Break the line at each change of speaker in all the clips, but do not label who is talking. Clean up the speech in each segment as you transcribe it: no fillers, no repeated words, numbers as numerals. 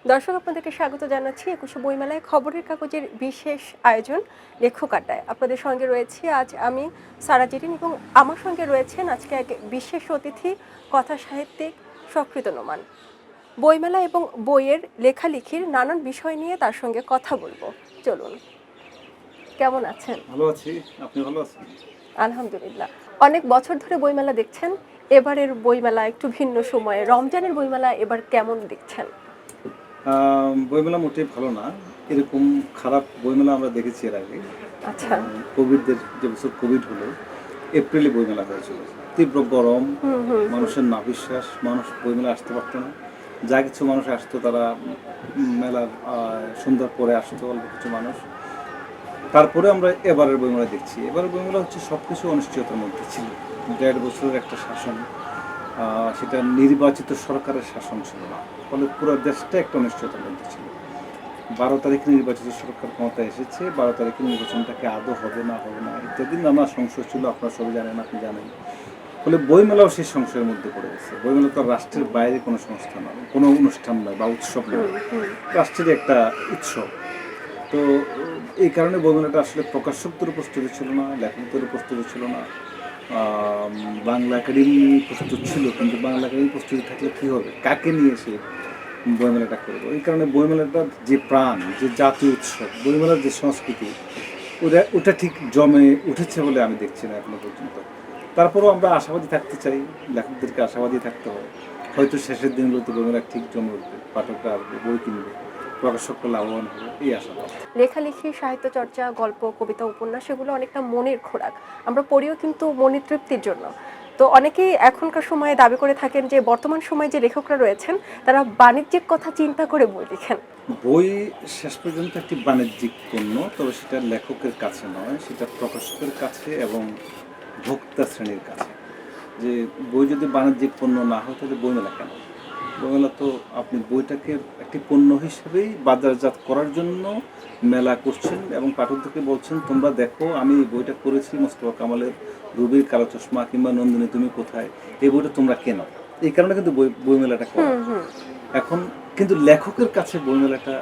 দর্শক আপনাদেরকে স্বাগত জানাচ্ছি ২১শে বইমেলায় খবরের কাগজের বিশেষ আয়োজন লেখক আড্ডায়। আপনাদের সঙ্গে রয়েছি আজ আমি সারা জেরিন এবং আমার সঙ্গে রয়েছেন আজকে এক বিশেষ অতিথি কথা সাহিত্যিক সক্রিত নোমান। বইমেলা এবং বইয়ের লেখালেখির নানান বিষয় নিয়ে তার সঙ্গে কথা বলবো। চলুন, কেমন আছেন?
ভালো আছি, আপনি ভালো আছেন?
আলহামদুলিল্লাহ। অনেক বছর ধরে বইমেলা দেখছেন, এবারের বইমেলা একটু ভিন্ন সময়ে, রমজানের বইমেলা এবার কেমন দেখছেন?
বইমেলা মোটেই ভালো না। এরকম খারাপ বইমেলা আমরা দেখেছি এর আগে।
আচ্ছা।
কোভিডের যে বছর কোভিড হলো, এপ্রিলে বইমেলা হয়েছিল। তীব্র গরম, মানুষের নাভিশ্বাস, মানুষ বইমেলা আসতে পারতো না। যা কিছু মানুষ আসতো তারা মেলার সন্ধ্যার পরে আসতো অল্প কিছু মানুষ। তারপরে আমরা এবারের বইমেলা দেখছি। এবারের বইমেলা হচ্ছে সব কিছু অনিশ্চয়তার মধ্যে ছিল। ১.৫ বছরের একটা শাসন, সেটা নির্বাচিত সরকারের শাসন ছিল না, ফলে পুরো দেশটা একটা অনিশ্চয়তার মধ্যে ছিল। ১২ তারিখে নির্বাচিত সরকার ক্ষমতায় এসেছে, ১২ তারিখে নির্বাচনটাকে আদৌ হবে না ইত্যাদি নানা সংশয় ছিল, আপনারা সবাই জানেন, আপনি জানেন। ফলে বইমেলাও সেই সংশয়ের মধ্যে পড়ে গেছে। বইমেলা তো রাষ্ট্রের বাইরে কোনো সংস্থা নয়, কোনো অনুষ্ঠান নয় বা উৎসব নয়, রাষ্ট্রের একটা উৎসব। তো এই কারণে বইমেলাটা আসলে প্রকাশকদেরও প্রস্তুতি ছিল না, লেখকদেরও প্রস্তুতি ছিল না। বাংলা একাডেমি প্রস্তুত ছিল, কিন্তু বাংলা একাডেমি প্রস্তুতি থাকলে কী হবে, কাকে নিয়ে সে বইমেলাটা করবো। এই কারণে বইমেলাটার যে প্রাণ, যে জাতীয় উৎসব, বইমেলার যে সংস্কৃতি, ওটা ঠিক জমে উঠেছে বলে আমি দেখছি না এখনো পর্যন্ত। তারপরেও আমরা আশাবাদী থাকতে চাই, লেখকদেরকে আশাবাদী থাকতে হয়। হয়তো শেষের দিনগুলোতে বইমেলা ঠিক জমে উঠবে, পাঠকরা আসবে, বই কিনবে, প্রকাশকরা লাভবান হবে, এই আশা।
লেখালেখি, সাহিত্য চর্চা, গল্প, কবিতা, উপন্যাস এগুলো অনেকটা মনের খোরাক। আমরা পড়িও কিন্তু মনের তৃপ্তির জন্য। তো অনেকেই এখনকার সময়ে দাবি করে থাকেন যে বর্তমান সময়ে যে লেখকরা রয়েছেন তারা বাণিজ্যিক কথা চিন্তা করে বই লিখেন।
বই শেষ পর্যন্ত একটি বাণিজ্যিক পণ্য, তবে সেটা লেখকের কাছে নয়, সেটা প্রকাশকের কাছে এবং ভোক্তা শ্রেণীর কাছে। যে বই যদি বাণিজ্যিক পণ্য না হয় তাহলে বইমেলা কেন? বইমেলা তো আপনি বইটাকে একটি পণ্য হিসেবেই বাজারজাত করার জন্য মেলা করছেন এবং পাঠকদেরকে বলছেন, তোমরা দেখো আমি এই বইটা করেছি, মোস্তফা কামালের রুবির কালো চশমা কিংবা নন্দিনী তুমি কোথায়, এই বইটা তোমরা কেন। এই কারণে কিন্তু বইমেলাটা করা। এখন কিন্তু লেখকের কাছে বইমেলাটা,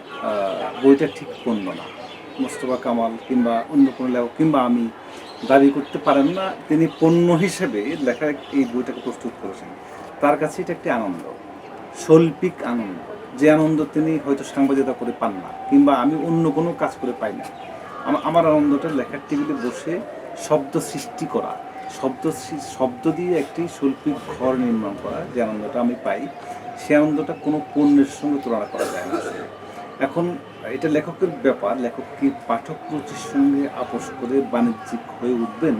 বইটা ঠিক পণ্য না। মোস্তফা কামাল কিংবা অন্য কোনো লেখক কিংবা আমি দাবি করতে পারেন না তিনি পণ্য হিসেবে লেখা এই বইটাকে প্রস্তুত করেছেন। তার কাছে এটা একটি আনন্দ, শৈল্পিক আনন্দ, যে আনন্দ তিনি হয়তো সাংবাদিকতা করে পান না কিংবা আমি অন্য কোনো কাজ করে পাই না। আমার আনন্দটা লেখার টেবিলে বসে শব্দ সৃষ্টি করা, শব্দ দিয়ে একটি শৈল্পিক ঘর নির্মাণ করা, যে আনন্দটা আমি পাই, সে আনন্দটা কোনো পণ্যের সঙ্গে তুলনা করা যায় না। এখন এটা লেখকের ব্যাপার, লেখক কি পাঠক রুচির সঙ্গে আপোষ করে বাণিজ্যিক হয়ে উঠবেন,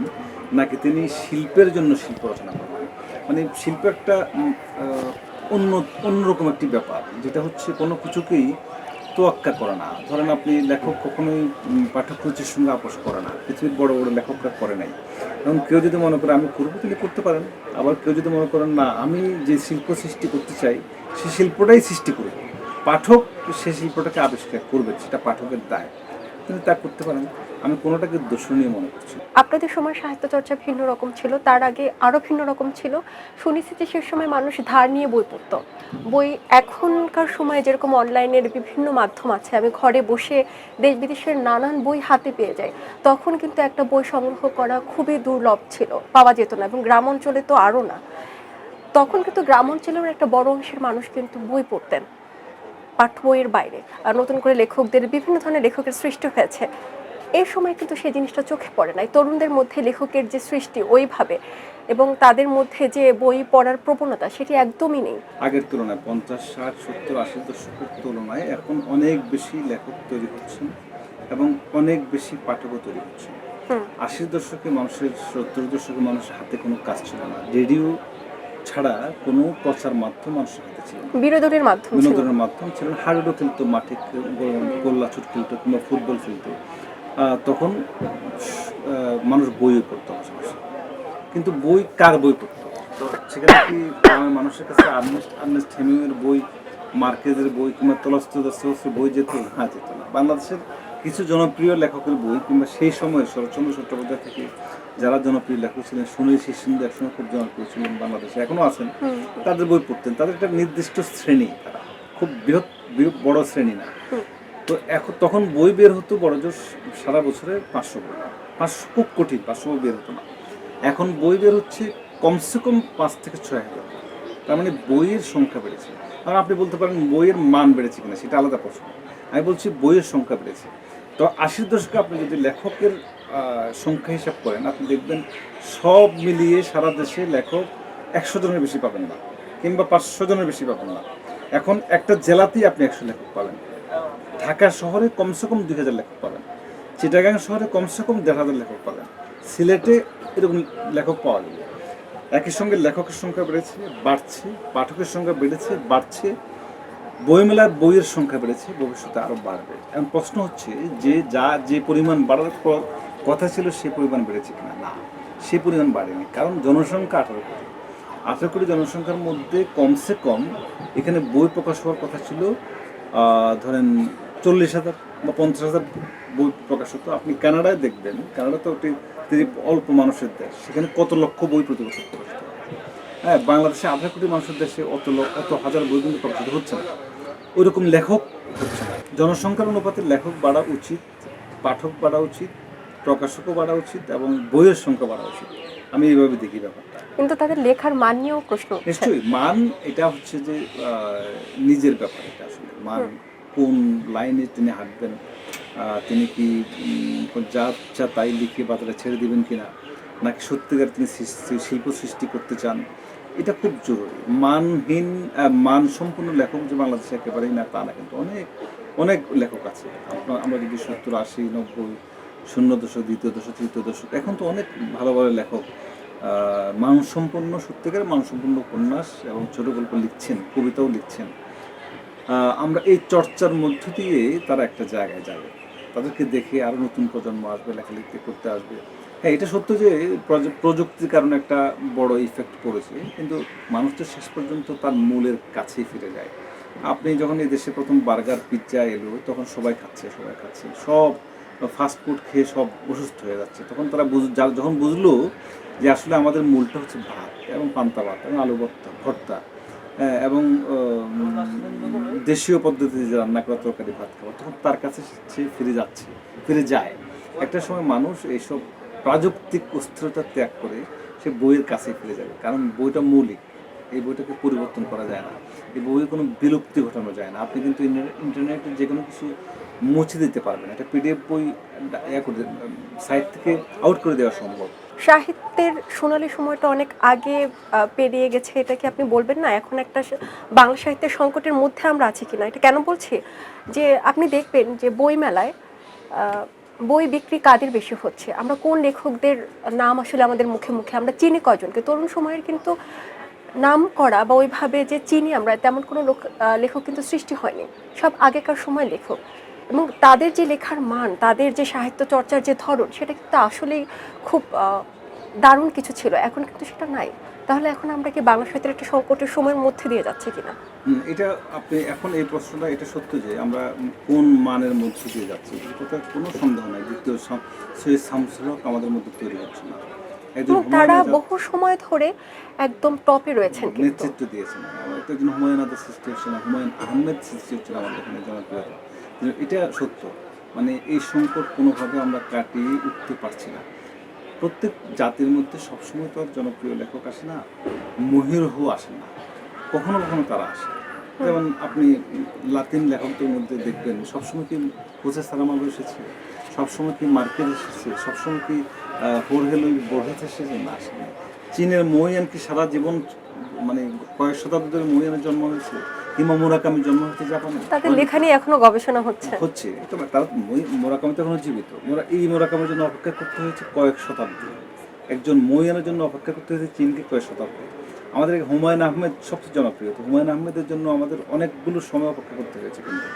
নাকি তিনি শিল্পের জন্য শিল্প রচনা করবেন। মানে শিল্প একটা অন্যরকম একটি ব্যাপার, যেটা হচ্ছে কোনো কিছুকেই তোয়াক্কা করে না। ধরেন আপনি লেখক কখনোই পাঠক রুচির সঙ্গে আপোষ করে না, পৃথিবীর বড় বড় লেখকরা করে নাই। এবং কেউ যদি মনে করে আমি করবো, তিনি করতে পারেন। আবার কেউ যদি মনে করেন না আমি যে শিল্প সৃষ্টি করতে চাই সেই শিল্পটাই সৃষ্টি করব, পাঠক সেই শিল্পটাকে আবিষ্কার করবে, সেটা পাঠকের দায়, তিনি তা করতে পারেন। আমি কোনোটাকে দোষণীয় মনে করছি।
আপনাদের সময় সাহিত্য চর্চা ভিন্ন রকম ছিল, তার আগে আরো ভিন্ন রকম ছিল। শুনেছি যে সে সময় মানুষ ধার নিয়ে বই পড়ত। বই এখনকার সময় যেরকম অনলাইনের বিভিন্ন মাধ্যম আছে, আমি ঘরে বসে দেশ বিদেশের নানান বই হাতে পেয়ে যাই, তখন কিন্তু একটা বই সংগ্রহ করা খুবই দুর্লভ ছিল, পাওয়া যেত না, এবং গ্রাম অঞ্চলে তো আরও না। তখন কিন্তু গ্রাম অঞ্চলের একটা বড় অংশের মানুষ কিন্তু বই পড়তেন পাঠ্য বইয়ের বাইরে। আর নতুন করে লেখকদের, বিভিন্ন ধরনের লেখকের সৃষ্টি হয়েছে, এই সময় কিন্তু সেই জিনিসটা চোখে পড়ে নাই। তরুণদের মধ্যে লেখকের যে সৃষ্টি ওইভাবে, এবং তাদের মধ্যে যে বই পড়ার প্রবণতা, সেটি একদমই নেই
আগের তুলনায় 50, 60, 70, 80 দশকের তুলনায় এখন অনেক বেশি লেখক তৈরি হচ্ছেন এবং অনেক বেশি পাঠকও তৈরি হচ্ছেন। 80 দশকে মানুষের, 70 দশকে মানুষের হাতে কোনো কাজ ছিল না, রেডিও ছাড়া কোনো প্রচার মাধ্যম মানুষের হাতে ছিল না,
বিনোদনের
মাধ্যম ছিল। হাডুডু খেলতো, মাঠে গোল্লা ছুট খেলতো কিংবা ফুটবল খেলতো। তখন মানুষ বইও পড়তো পাশাপাশি, কিন্তু বই কার বই পড়তো? তো সেখানে কি গ্রামের মানুষের কাছে আর্নেস্ট হেমিংওয়ের বই, মার্কেজের বই কিংবা তলস্তয়ের বই যেত? হ্যাঁ, যেত না। বাংলাদেশের কিছু জনপ্রিয় লেখকের বই কিংবা সেই সময় শরৎচন্দ্র চট্টোপাধ্যায় থেকে যারা জনপ্রিয় লেখক ছিলেন, সুনীল শীর্ষেন্দু একসময় খুব জনপ্রিয় ছিলেন বাংলাদেশে, এখনও আছেন, তাদের বই পড়তেন। তাদের একটা নির্দিষ্ট শ্রেণী, তারা খুব বড় শ্রেণী না। তো এখন তখন বই বের হতো বড় জোর সারা বছরে 500 বই, 500 খুব কঠিন, 500 বই বের হতো না। এখন বই বের হচ্ছে কমসে কম 5 থেকে 6,000। তার মানে বইয়ের সংখ্যা বেড়েছে। আর আপনি বলতে পারেন বইয়ের মান বেড়েছে কিনা, সেটা আলাদা প্রশ্ন। আমি বলছি বইয়ের সংখ্যা বেড়েছে। তো 80-র দশকে আপনি যদি লেখকের সংখ্যা হিসাব করেন, আপনি দেখবেন সব মিলিয়ে সারা দেশে লেখক 100 জনের বেশি পাবেন না, কিংবা 500 জনের বেশি পাবেন না। এখন একটা জেলাতেই আপনি 100 লেখক পাবেন। ঢাকা শহরে কমসে কম 2,000 লেখক পাবেন, চিটাগাং শহরে কমসে কম 1,500 লেখক পাবেন, সিলেটে এরকম লেখক পাওয়া যাবে। একই সঙ্গে লেখকের সংখ্যা বেড়েছে, বাড়ছে, পাঠকের সংখ্যা বেড়েছে, বাড়ছে, বইমেলার বইয়ের সংখ্যা বেড়েছে, ভবিষ্যতে আরও বাড়বে। এখন প্রশ্ন হচ্ছে যে পরিমাণ বাড়ার কথা ছিল সেই পরিমাণ বেড়েছে কিনা। না, সেই পরিমাণ বাড়েনি, কারণ জনসংখ্যা 18 কোটি। 18 কোটি জনসংখ্যার মধ্যে কমসে কম এখানে বই প্রকাশ হওয়ার কথা ছিল ধরেন 40,000 বা 50,000 বই প্রকাশ হতো। আপনি কানাডায় দেখবেন, কানাডা তো একটি অল্প মানুষের দেশ, সেখানে কত লক্ষ বই প্রতি বছর প্রকাশ হতো। হ্যাঁ, বাংলাদেশে 18 কোটি মানুষের দেশে অত হাজার বই কিন্তু প্রকাশিত হচ্ছে না, ওইরকম লেখক হচ্ছে না। জনসংখ্যার অনুপাতে লেখক বাড়া উচিত, পাঠক বাড়া উচিত, প্রকাশকও বাড়া উচিত, এবং বইয়ের সংখ্যা বাড়া উচিত। আমি এইভাবে দেখি ব্যাপারটা।
কিন্তু তাদের লেখার মান নিয়েও প্রশ্ন উঠছে।
নিশ্চয়ই মান, এটা হচ্ছে যে নিজের ব্যাপার। এটা আসলে মান কোন লাইনে তিনি হাঁটবেন, তিনি কি যা ইচ্ছা তাই লিখে বাজারে ছেড়ে দিবেন কিনা, নাকি সত্যিকার তিনি শিল্প সৃষ্টি করতে চান, এটা খুব জরুরি। মানহীন মানসম্পন্ন লেখক যে বাংলাদেশে একেবারেই না তা না, কিন্তু অনেক অনেক লেখক আছে। আমরা যদি 70, 80, 90, 0 দশক, দ্বিতীয় দশক, তৃতীয় দশক, এখন তো অনেক ভালো ভালো লেখক মানসম্পন্ন, সত্যিকার মানসম্পন্ন উপন্যাস এবং ছোট গল্প লিখছেন, কবিতাও লিখছেন। আমরা এই চর্চার মধ্য দিয়ে তারা একটা জায়গায় যাবে, তাদেরকে দেখে আরও নতুন প্রজন্ম আসবে, লেখালেখি করতে আসবে। হ্যাঁ, এটা সত্য যে প্রযুক্তির কারণে একটা বড় ইফেক্ট পড়েছে, কিন্তু মানুষ তো শেষ পর্যন্ত তার মূলের কাছেই ফিরে যায়। আপনি যখন এই দেশে প্রথম বার্গার, পিৎজা এলো, তখন সবাই খাচ্ছে, সব ফাস্ট ফুড খেয়ে সব অসুস্থ হয়ে যাচ্ছে। তখন তারা যখন বুঝলো যে আসলে আমাদের মূলটা হচ্ছে ভাত এবং পান্তা ভাত এবং আলু ভর্তা এবং দেশীয় পদ্ধতিতে যে রান্না করা তরকারি ভাত খাওয়া, তখন তার কাছে সে ফিরে যায়। একটা সময় মানুষ এইসব প্রাযুক্তিক অস্থিরতা ত্যাগ করে সে বইয়ের কাছে ফিরে যাবে, কারণ বইটা মৌলিক, এই বইটাকে পরিবর্তন করা যায় না, এই বইয়ে কোনো বিলুপ্তি ঘটানো যায় না। আপনি কিন্তু ইন্টারনেটে যে কোনো কিছু মুছে দিতে পারবেন, একটা পিডিএফ বই সাইট থেকে আউট করে দেওয়া সম্ভব।
সাহিত্যের সোনালী সময়টা অনেক আগে পেরিয়ে গেছে, এটা কি আপনি বলবেন না? এখন একটা বাংলা সাহিত্যের সংকটের মধ্যে আমরা আছি কিনা। এটা কেন বলছি, যে আপনি দেখবেন যে বই মেলায় বই বিক্রি কাদের বেশি হচ্ছে, আমরা কোন লেখকদের নাম আসলে আমাদের মুখে মুখে আমরা চিনি কয়জনকে। তরুণ সময়ের কিন্তু নাম করা বা ওইভাবে যে চিনি আমরা, তেমন কোনো লেখক কিন্তু সৃষ্টি হয়নি, সব আগেকার সময় লেখক। এবং তাদের যে লেখার মান, তাদের যে সাহিত্য চর্চার যে ধরন, সেটা কিন্তু আসলেই খুব দারুণ কিছু ছিল। এখন কিন্তু সেটা নাই। তাহলে এখন আমরা কি বাংলা সাহিত্যের একটা সংকটের সময়ের মধ্যে দিয়ে যাচ্ছে কিনা?
এটা আপনি এখন এই প্রশ্নটা, এটা সত্য যে আমরা কোন মানের মধ্যে দিয়ে যাচ্ছি, এটা কোনো সন্দেহ নাই। দ্বিতীয় সৈয়দ শামসুল হক আমাদের মধ্যে তৈরি হচ্ছে না।
তারা বহু সময় ধরে একদম টপে রয়েছেন,
নেতৃত্ব দিয়েছেন। একজন হুমায়ুন আজাদ সৃষ্টি হচ্ছে না, হুমায়ুন আহমেদ সৃষ্টি হচ্ছে না আমাদের এখানে জনপ্রিয়তা। এটা সত্য, মানে এই সংকট কোনোভাবে আমরা কাটিয়ে উঠতে পারছি না। প্রত্যেক জাতির মধ্যে সবসময় তো আর জনপ্রিয় লেখক আসে না, মহিরুহ আসে না, কখনো কখনো তারা আসে। যেমন আপনি লাতিন লেখকদের মধ্যে দেখবেন, সবসময় কি হোসে সারামাগো এসেছে, সবসময় কি মার্কেজ এসেছে, সবসময় কি হোর্হে লুই বোর্হেস এসেছে, না আসেনি। চীনের মোহিয়ান কি সারা জীবন, মানে কয়েক শতাব্দী ধরে মোহিয়ানের জন্ম হয়েছে, কিংবা মুরাকামির জন্ম হয়েছে জাপানে,
তাদের লেখা নিয়ে এখনো গবেষণা হচ্ছে।
তারা মুরাকামি তো এখনো জীবিত। এই মুরাকামির জন্য অপেক্ষা করতে হয়েছে কয়েক শতাব্দী, একজন মোহিয়ানের জন্য অপেক্ষা করতে হয়েছে চীনকে কয়েক শতাব্দী। আমাদের হুমায়ুন আহমেদ সবচেয়ে জনপ্রিয়, তো হুমায়ুন আহমেদের জন্য আমাদের অনেকগুলো সময় অপেক্ষা করতে হয়েছে, কিন্তু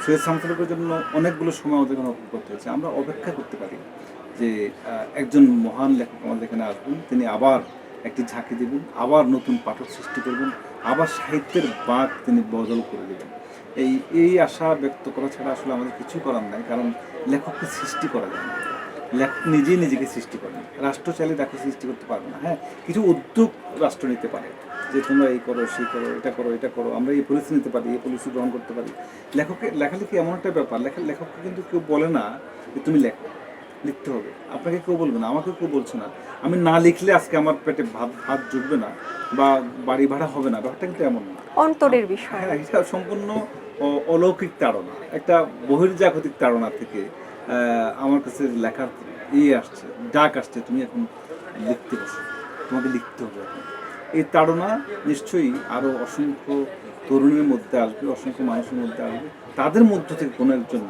সৈয়দ শামসুলের জন্য অনেকগুলো সময় আমাদের এখানে অপেক্ষা করতে হয়েছে। আমরা অপেক্ষা করতে পারি যে একজন মহান লেখক আমাদের এখানে আসবেন, তিনি আবার একটি ঝাঁকি দেবেন, আবার নতুন পাঠক সৃষ্টি করবেন, আবার সাহিত্যের বাঁক তিনি বদল করে দেবেন। এই আশা ব্যক্ত করা ছাড়া আসলে আমাদের কিছু করার নাই, কারণ লেখককে সৃষ্টি করা যায় না, লেখক নিজেকে সৃষ্টি করেন। রাষ্ট্র চাইলে তাকে সৃষ্টি করতে পারবে না। হ্যাঁ, কিছু উদ্যোগ রাষ্ট্র নিতে পারে, যে তোমরা এই করো, সেই করো, এটা করো, এটা করো, আমরা এই পলিসি নিতে পারি, এই পলিসি গ্রহণ করতে পারি। লেখালেখি এমন একটা ব্যাপার, লেখককে কিন্তু কেউ বলে না যে তুমি লেখো, লিখতে হবে। আপনাকে কেউ বলবে না, আমাকে কেউ বলছে না আমি না লিখলে আজকে আমার পেটে ভাত জুটবে না বা বাড়ি ভাড়া হবে না, ব্যাপারটা কিন্তু এমন না।
অন্তরের বিষয়।
হ্যাঁ, এটা সম্পূর্ণ অলৌকিক তাড়না, একটা বহির্জাগতিক তাড়না থেকে আমার কাছে লেখার আসছে, ডাক আসছে, তুমি এখন লিখতে বসো, তোমাকে লিখতে হবে এখন। এই তাড়না নিশ্চয়ই আরও অসংখ্য তরুণের মধ্যে আসবে, অসংখ্য মানুষের মধ্যে আসবে, তাদের মধ্য থেকে কোনো একজন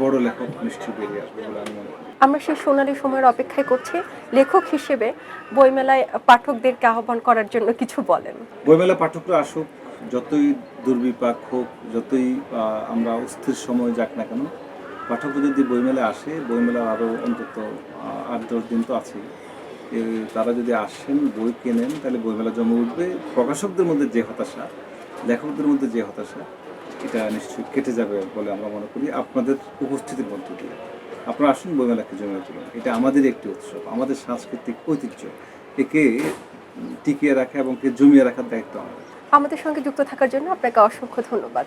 বড় লেখক নিশ্চয়ই বেরিয়ে আসবে বলে আমি মনে করি।
আমরা সেই সোনালী সময়ের অপেক্ষায় করছি। লেখক হিসেবে বইমেলায় পাঠকদেরকে আহ্বান করার জন্য কিছু বলেন।
বইমেলা পাঠকরা আসুক, যতই দুর্বিপাক হোক, যতই আমরা অস্থির সময় যাক না কেন, পাঠক যদি বইমেলা আসে, বইমেলার আরও অন্তত 8-10 দিন তো আছেই, তারা যদি আসেন, বই কেনেন, তাহলে বইমেলা জমে উঠবে। প্রকাশকদের মধ্যে যে হতাশা, লেখকদের মধ্যে যে হতাশা, এটা নিশ্চয়ই কেটে যাবে বলে আমরা মনে করি আপনাদের উপস্থিতির মধ্য দিয়ে। আপনারা আসুন, বইমেলাকে জমে তুলুন। এটা আমাদের একটি উৎসব, আমাদের সাংস্কৃতিক ঐতিহ্য, একে টিকিয়ে রাখা এবং কে জমিয়ে রাখার দায়িত্ব আমাদের।
আমাদের সঙ্গে যুক্ত থাকার জন্য আপনাকে অসংখ্য ধন্যবাদ।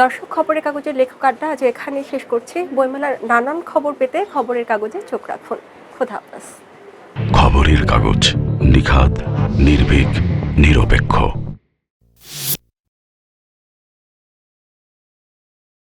দর্শক, খবরের কাগজের লেখক আড্ডা আজ এখানেই শেষ করছি। বইমেলার নানান খবর পেতে খবরের কাগজে চোখ রাখুন। খোদা হাফেজ।
খবরের কাগজ, নিখাত, নির্ভীক, নিরপেক্ষ।